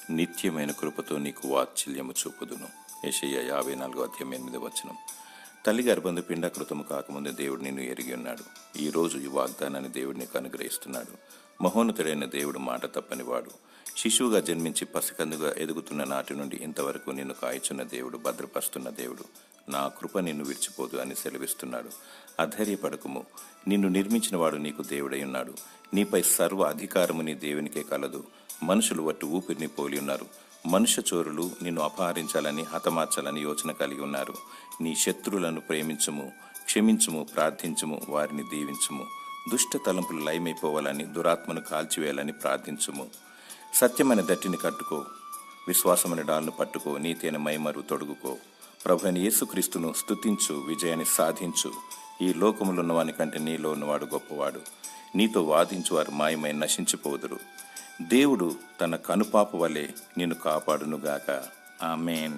నిత్యమైన కృపతో నీకు వాత్సల్యము చూపుదును. యెషయా 54:8. తల్లి గర్భందు పిండకృతము కాకముందే దేవుడు నిన్ను ఎరిగి ఉన్నాడు. ఈరోజు ఈ వాగ్దానాన్ని దేవుడు నీకు అనుగ్రహిస్తున్నాడు. మహోన్నతుడైన దేవుడు మాట తప్పనివాడు. శిశువుగా జన్మించి పసికందుగా ఎదుగుతున్న నాటి నుండి ఇంతవరకు నిన్ను కాయిచున్న దేవుడు, భద్రపరుస్తున్న దేవుడు. నా కృప నిన్ను విడిచిపోదు అని సెలవిస్తున్నాడు. అధైర్యపడకుము, నిన్ను నిర్మించిన వాడు నీకు దేవుడై ఉన్నాడు. నీపై సర్వ అధికారము నీ దేవునికే కలదు. మనుషులు వట్టి ఊపిరిని పోలి ఉన్నారు. మనుష్య చోరులు నిన్ను అపహరించాలని, హతమార్చాలని యోచన కలిగి ఉన్నారు. నీ శత్రువులను ప్రేమించుము, క్షమించుము, ప్రార్థించుము, వారిని దీవించుము. దుష్ట తలంపులు లయమైపోవాలని, దురాత్మను కాల్చివేయాలని ప్రార్థించుము. సత్యమైన దట్టిని కట్టుకో, విశ్వాసమైన డాల్ను పట్టుకో, నీతైన మైమరు తొడుగుకో. ప్రభువైన యేసుక్రీస్తును స్తుతించు, విజయాన్ని సాధించు. ఈ లోకములో ఉన్నవాని కంటే నీలో ఉన్నవాడు గొప్పవాడు. నీతో వాదించు వారు మాయమై నశించిపోదురు. దేవుడు తన కనుపాపు వలె నిన్ను కాపాడునుగాక. ఆమేన్.